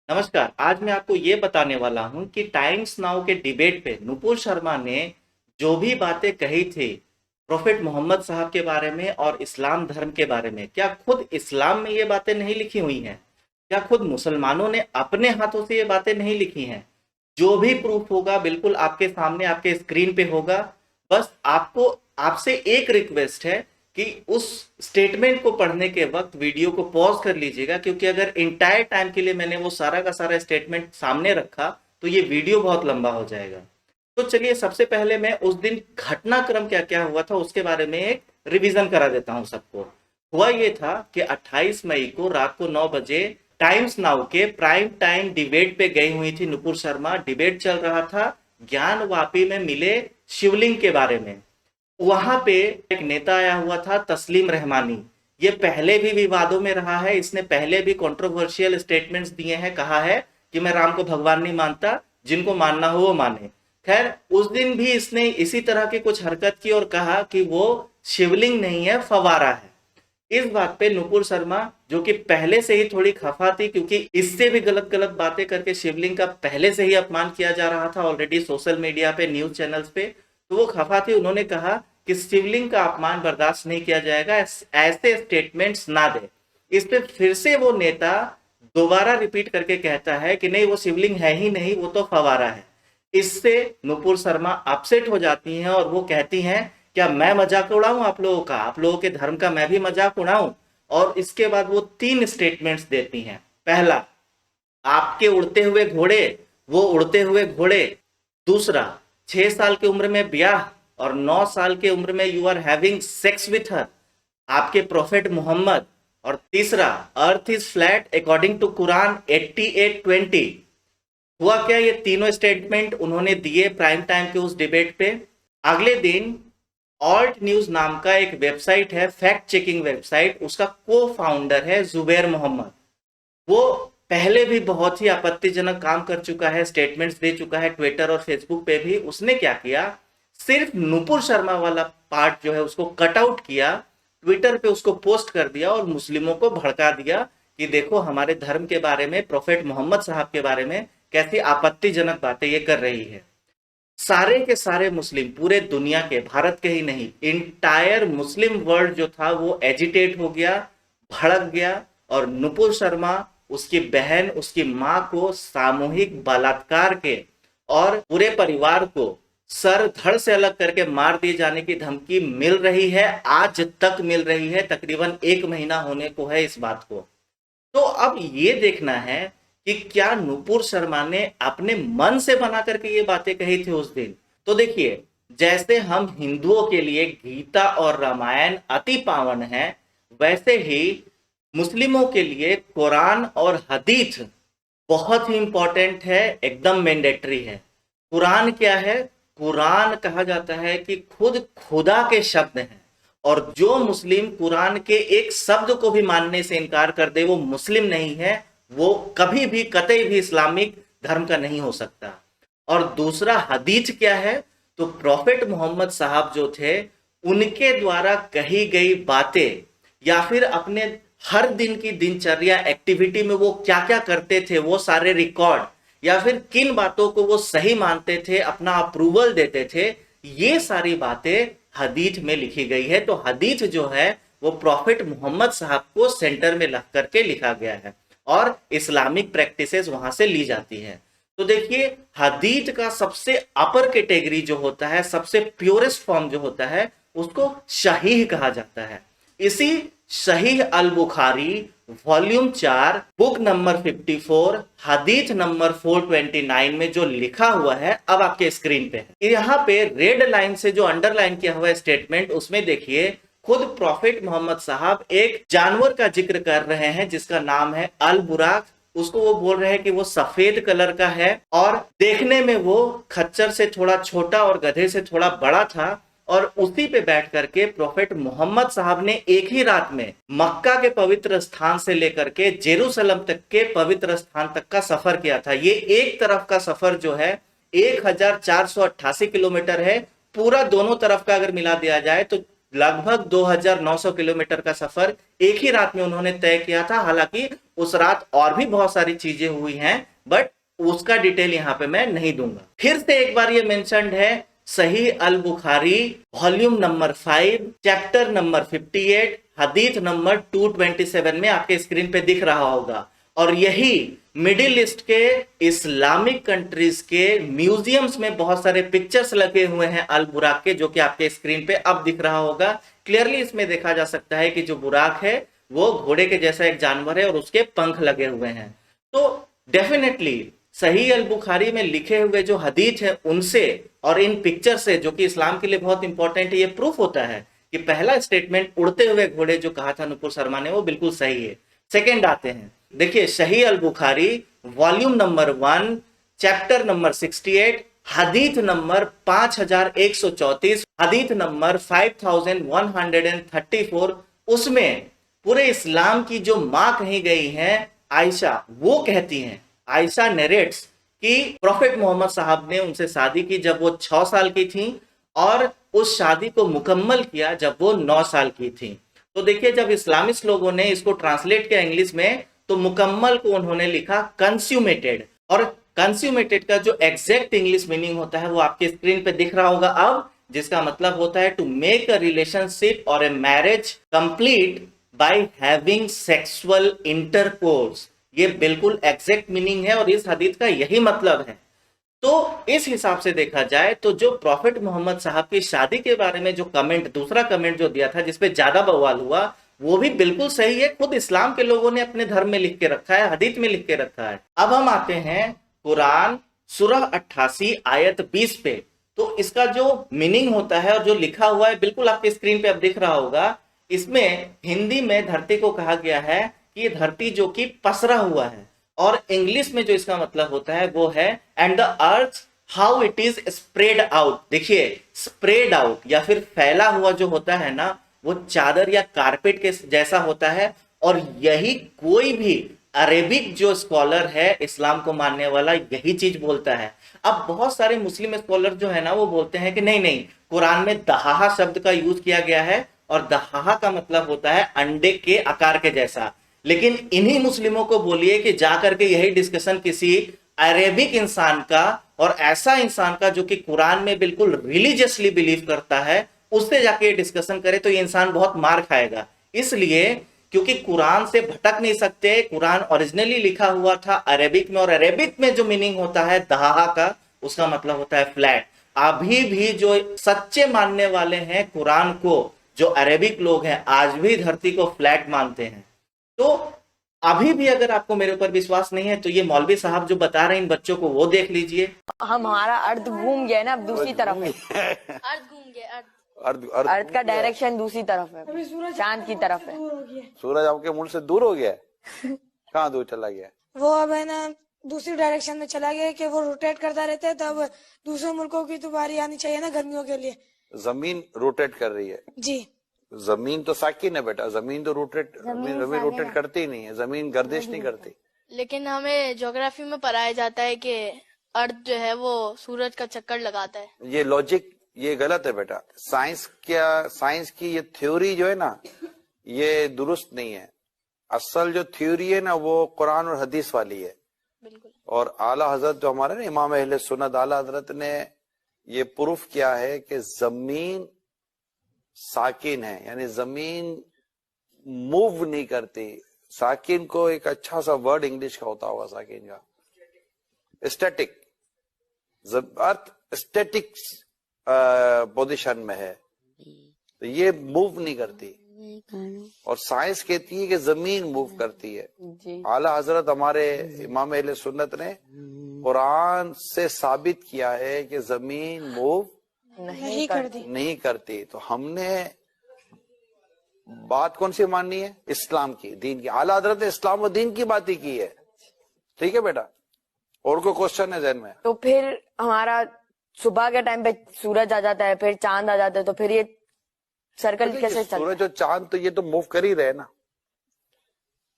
नमस्कार। आज मैं आपको ये बताने वाला हूँ कि टाइम्स नाउ के डिबेट पे नुपुर शर्मा ने जो भी बातें कही थी प्रोफेट मोहम्मद साहब के बारे में और इस्लाम धर्म के बारे में, क्या खुद इस्लाम में ये बातें नहीं लिखी हुई हैं? क्या खुद मुसलमानों ने अपने हाथों से ये बातें नहीं लिखी हैं? जो भी प्रूफ होगा बिल्कुल आपके सामने आपके स्क्रीन पे होगा। बस आपको आपसे एक रिक्वेस्ट है कि उस स्टेटमेंट को पढ़ने के वक्त वीडियो को पॉज कर लीजिएगा, क्योंकि अगर इंटायर टाइम के लिए मैंने वो सारा का सारा स्टेटमेंट सामने रखा तो ये वीडियो बहुत लंबा हो जाएगा। तो चलिए सबसे पहले मैं उस दिन घटनाक्रम क्या क्या हुआ था उसके बारे में एक रिवीजन करा देता हूं सबको। हुआ ये था कि 28 मई को रात को 9 बजे टाइम्स नाउ के प्राइम टाइम डिबेट पे गई हुई थी नुपुर शर्मा। डिबेट चल रहा था ज्ञान वापी में मिले शिवलिंग के बारे में। वहां पे एक नेता आया हुआ था तस्लीम रहमानी। ये पहले भी विवादों में रहा है, इसने पहले भी कंट्रोवर्शियल स्टेटमेंट्स दिए हैं, कहा है कि मैं राम को भगवान नहीं मानता, जिनको मानना हो वो माने। खैर उस दिन भी इसने इसी तरह की कुछ हरकत की और कहा कि वो शिवलिंग नहीं है, फवारा है। इस बात पे नुपुर शर्मा, जो कि पहले से ही थोड़ी खफा थी क्योंकि इससे भी गलत गलत बातें करके शिवलिंग का पहले से ही अपमान किया जा रहा था ऑलरेडी सोशल मीडिया पे, न्यूज चैनल्स पे, तो वो खफा थी। उन्होंने कहा कि शिवलिंग का अपमान बर्दाश्त नहीं किया जाएगा, ऐसे स्टेटमेंट्स ना दे। इस पे फिर से वो नेता दोबारा रिपीट करके कहता है कि नहीं वो शिवलिंग है ही नहीं, वो तो फवारा है। इससे नुपुर शर्मा अपसेट हो जाती हैं और वो कहती हैं क्या मैं मजाक उड़ाऊं आप लोगों का, आप लोगों के धर्म का मैं भी मजाक उड़ाऊं? और इसके बाद वो 3 स्टेटमेंट्स देती हैं। पहला, आपके उड़ते हुए घोड़े वो उड़ते हुए घोड़े। दूसरा, 6 साल की उम्र में ब्याह और 9 साल की उम्र में you are having sex with her, आपके प्रोफेट मोहम्मद। और तीसरा, earth is flat according to Quran 88:20। हुआ क्या, ये तीनों स्टेटमेंट उन्होंने दिए प्राइम टाइम के उस डिबेट पे। अगले दिन ऑल्ट न्यूज नाम का एक वेबसाइट है, फैक्ट चेकिंग वेबसाइट, उसका को फाउंडर है जुबैर मोहम्मद। वो पहले भी बहुत ही आपत्तिजनक काम कर चुका है, स्टेटमेंट्स दे चुका है ट्विटर और फेसबुक पे भी। उसने क्या किया, सिर्फ नुपुर शर्मा वाला पार्ट जो है उसको कट आउट किया, ट्विटर पे उसको पोस्ट कर दिया और मुस्लिमों को भड़का दिया कि देखो हमारे धर्म के बारे में, प्रोफेट मोहम्मद साहब के बारे में कैसी आपत्तिजनक बातें ये कर रही है। सारे के सारे मुस्लिम, पूरे दुनिया के, भारत के ही नहीं, इंटायर मुस्लिम वर्ल्ड जो था वो एजिटेट हो गया, भड़क गया। और नुपुर शर्मा, उसकी बहन, उसकी मां को सामूहिक बलात्कार के और पूरे परिवार को सर धड़ से अलग करके मार दिए जाने की धमकी मिल रही है, आज तक मिल रही है। तकरीबन 1 महीना होने को है इस बात को। तो अब ये देखना है कि क्या नुपुर शर्मा ने अपने मन से बना करके ये बातें कही थी उस दिन। तो देखिए, जैसे हम हिंदुओं के लिए गीता और रामायण अति पावन है, वैसे ही मुस्लिमों के लिए कुरान और हदीस बहुत ही इंपॉर्टेंट है, एकदम मैंडेटरी है। कुरान क्या है, कुरान कहा जाता है कि खुद खुदा के शब्द हैं, और जो मुस्लिम कुरान के एक शब्द को भी मानने से इनकार कर दे वो मुस्लिम नहीं है, वो कभी भी कतई भी इस्लामिक धर्म का नहीं हो सकता। और दूसरा हदीस क्या है, तो प्रॉफेट मोहम्मद साहब जो थे उनके द्वारा कही गई बातें, या फिर अपने हर दिन की दिनचर्या एक्टिविटी में वो क्या क्या करते थे वो सारे रिकॉर्ड, या फिर किन बातों को वो सही मानते थे, अपना अप्रूवल देते थे, ये सारी बातें हदीस में लिखी गई है। तो हदीस जो है वो प्रॉफिट मोहम्मद साहब को सेंटर में रख करके लिखा गया है और इस्लामिक प्रैक्टिसेस वहां से ली जाती है। तो देखिए, हदीस का सबसे अपर कैटेगरी जो होता है, सबसे प्योरेस्ट फॉर्म जो होता है, उसको सहीह कहा जाता है। इसी सहीह अल बुखारी वॉल्यूम 4 बुक नंबर 54 हदीस नंबर 429 में जो लिखा हुआ है, अब आपके स्क्रीन पे है। यहाँ पे रेड लाइन से जो अंडरलाइन किया हुआ है स्टेटमेंट, उसमें देखिए खुद प्रॉफिट मोहम्मद साहब एक जानवर का जिक्र कर रहे हैं जिसका नाम है अल बुराक। उसको वो बोल रहे हैं कि वो सफेद कलर का है और देखने में वो खच्चर से थोड़ा छोटा और गधे से थोड़ा बड़ा था। और उसी पे बैठ करके प्रोफेट मोहम्मद साहब ने एक ही रात में मक्का के पवित्र स्थान से लेकर के जेरूसलम तक के पवित्र स्थान तक का सफर किया था। ये एक तरफ का सफर जो है 1488 किलोमीटर है। पूरा दोनों तरफ का अगर मिला दिया जाए तो लगभग 2900 किलोमीटर का सफर एक ही रात में उन्होंने तय किया था। हालांकि उस रात और भी बहुत सारी चीजें हुई हैं, बट उसका डिटेल यहां पे मैं नहीं दूंगा। फिर से एक बार ये मेंशन्ड है, सही अल बुखारी वॉल्यूम नंबर 5 चैप्टर नंबर 58 हदीथ नंबर 227 में आपके स्क्रीन पे दिख रहा होगा। और यही मिडिल ईस्ट के इस्लामिक कंट्रीज के म्यूजियम्स में बहुत सारे पिक्चर्स लगे हुए हैं अल बुराक के, जो कि आपके स्क्रीन पे अब दिख रहा होगा। क्लियरली इसमें देखा जा सकता है कि जो बुराक है वो घोड़े के जैसा एक जानवर है और उसके पंख लगे हुए हैं। तो डेफिनेटली सही अल बुखारी में लिखे हुए जो हदीथ है उनसे और इन पिक्चर से, जो कि इस्लाम के लिए बहुत इंपॉर्टेंट है, ये प्रूफ होता है कि पहला स्टेटमेंट उड़ते हुए घोड़े जो कहा था नुपुर शर्मा ने वो बिल्कुल सही है। सेकेंड आते हैं, देखिए सही अल बुखारी वॉल्यूम नंबर 1 चैप्टर नंबर 68 हदीथ नंबर 5134 हदीथ नंबर 5134, उसमें पूरे इस्लाम की जो मां कही गई है आयशा, वो कहती हैं, आयशा नरेट्स कि प्रॉफेट मोहम्मद साहब ने उनसे शादी की जब वो 6 साल की थी और उस शादी को मुकम्मल किया जब वो 9 साल की थी। तो देखिए जब इस्लामिस्ट लोगों ने इसको ट्रांसलेट किया इंग्लिश में तो मुकम्मल को उन्होंने लिखा कंज्यूमेटेड, और कंज्यूमेटेड का जो एग्जैक्ट इंग्लिश मीनिंग होता है वो आपके स्क्रीन पे दिख रहा होगा अब, जिसका मतलब होता है टू मेक अ रिलेशनशिप और a marriage complete by having sexual intercourse. ये बिल्कुल एग्जैक्ट मीनिंग है और इस हदीस का यही मतलब है। तो इस हिसाब से देखा जाए तो जो प्रॉफेट मोहम्मद साहब की शादी के बारे में जो कमेंट, दूसरा कमेंट जो दिया था जिसपे ज्यादा बवाल हुआ, वो भी बिल्कुल सही है। खुद इस्लाम के लोगों ने अपने धर्म में लिख के रखा है, हदीस में लिख के रखा है। अब हम आते हैं कुरान सूरह 88 आयत 20 पे। तो इसका जो मीनिंग होता है और जो लिखा हुआ है बिल्कुल आपके स्क्रीन पे अब दिख रहा होगा। इसमें हिंदी में धरती को कहा गया है कि ये धरती जो कि पसरा हुआ है, और इंग्लिश में जो इसका मतलब होता है वो है and the earth how it is spread out. देखिए स्प्रेड आउट या फिर फैला हुआ जो होता है ना, वो चादर या कारपेट के जैसा होता है। और यही कोई भी अरेबिक जो स्कॉलर है इस्लाम को मानने वाला यही चीज बोलता है। अब बहुत सारे मुस्लिम स्कॉलर जो है ना वो बोलते हैं कि नहीं नहीं, कुरान में दहाहा शब्द का यूज किया गया है और दहाहा का मतलब होता है अंडे के आकार के जैसा। लेकिन इन्हीं मुस्लिमों को बोलिए कि जाकर के यही डिस्कशन किसी अरेबिक इंसान का, और ऐसा इंसान का जो कि कुरान में बिल्कुल रिलीजियसली बिलीव करता है, उससे जाके डिस्कशन करे तो ये इंसान बहुत मार खाएगा। इसलिए क्योंकि कुरान से भटक नहीं सकते, कुरान ओरिजिनली लिखा हुआ था अरेबिक में, और अरेबिक में जो मीनिंग होता है दहाहा का, उसका मतलब होता है फ्लैट। अभी भी जो सच्चे मानने वाले हैं कुरान को, जो अरेबिक लोग हैं, आज भी धरती को फ्लैट मानते हैं। तो अभी भी अगर आपको मेरे ऊपर विश्वास नहीं है तो ये मौलवी साहब जो बता रहे हैं इन बच्चों को वो देख लीजिए। हमारा अर्थ घूम गया ना, अब दूसरी तरफ है। अर्थ घूम गया, अर्थ का डायरेक्शन दूसरी तरफ है, चांद की तरफ है। सूरज आपके मुल्क से दूर हो गया है? कहाँ दूर चला गया? वो अब है ना दूसरी डायरेक्शन में चला गया कि वो रोटेट करता रहता है, तब दूसरे मुल्कों की तो बारी आनी चाहिए ना गर्मियों के लिए। जमीन रोटेट कर रही है जी, जमीन तो साकिन है बेटा, जमीन तो जमीन रोटेट करती ही नहीं है, जमीन गर्दिश नहीं करती। लेकिन हमें ज्योग्राफी में पढ़ाया जाता है कि अर्थ जो है वो सूरज का चक्कर लगाता है। ये लॉजिक ये गलत है बेटा। साइंस की ये थ्योरी जो है ना ये दुरुस्त नहीं है। असल जो थ्योरी है ना वो कुरान और हदीस वाली है। बिल्कुल। और आला हजरत जो हमारे ना इमाम अहले सुन्नत आला हजरत ने ये प्रूफ किया है कि जमीन साकिन है, यानी जमीन मूव नहीं करती। साकिन को एक अच्छा सा वर्ड इंग्लिश का होता होगा साकिन का, स्टैटिक। अर्थ स्टैटिक पोजीशन में है तो ये मूव नहीं करती, और साइंस कहती है कि जमीन मूव करती है। आला हजरत हमारे इमाम अहले सुन्नत ने कुरान से साबित किया है कि जमीन मूव नहीं करती। तो हमने बात कौन सी माननी है? इस्लाम की, दीन की। आला हजरत ने इस्लाम और दीन की बात ही की है। ठीक है बेटा, और कोई क्वेश्चन है जहन में? तो फिर हमारा सुबह के टाइम पे सूरज आ जाता है, फिर चांद आ जाता है, तो फिर ये सर्कल कैसे चलता है? सूरज और चांद तो ये तो मूव कर ही रहे ना।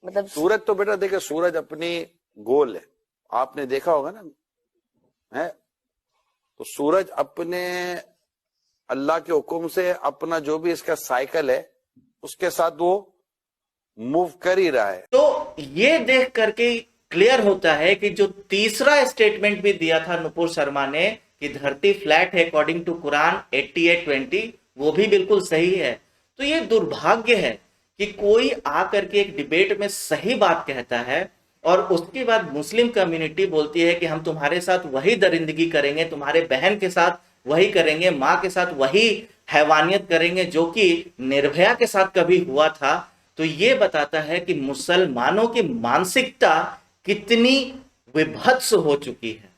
मतलब सूरज तो बेटा देखिए, सूरज अपनी गोल है, आपने देखा होगा ना है। तो सूरज अपने अल्लाह के हुक्म से अपना जो भी इसका साइकिल है उसके साथ वो मूव कर ही रहा है। तो ये देख करके क्लियर होता है कि जो तीसरा स्टेटमेंट भी दिया था नुपुर शर्मा ने कि धरती फ्लैट है अकॉर्डिंग टू कुरान 88:20, वो भी बिल्कुल सही है। तो ये दुर्भाग्य है कि कोई आकर के एक डिबेट में सही बात कहता है और उसके बाद मुस्लिम कम्युनिटी बोलती है कि हम तुम्हारे साथ वही दरिंदगी करेंगे, तुम्हारे बहन के साथ वही करेंगे, माँ के साथ वही हैवानियत करेंगे जो कि निर्भया के साथ कभी हुआ था। तो ये बताता है कि मुसलमानों की मानसिकता कितनी विभत्स हो चुकी है।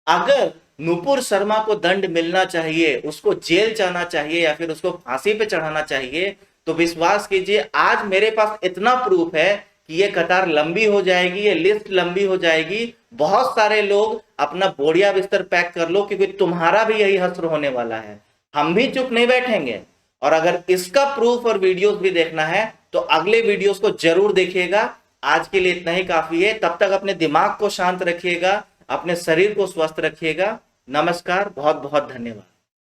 अगर नुपुर शर्मा को दंड मिलना चाहिए, उसको जेल जाना चाहिए या फिर उसको फांसी पे चढ़ाना चाहिए, तो विश्वास कीजिए आज मेरे पास इतना प्रूफ है कि ये कतार लंबी हो जाएगी, ये लिस्ट लंबी हो जाएगी। बहुत सारे लोग अपना बोरिया बिस्तर पैक कर लो क्योंकि तुम्हारा भी यही हश्र होने वाला है। हम भी चुप नहीं बैठेंगे। और अगर इसका प्रूफ और वीडियोस भी देखना है तो अगले वीडियोस को जरूर देखिएगा। आज के लिए इतना ही काफी है। तब तक अपने दिमाग को शांत रखिएगा, अपने शरीर को स्वस्थ रखिएगा। नमस्कार, बहुत बहुत धन्यवाद।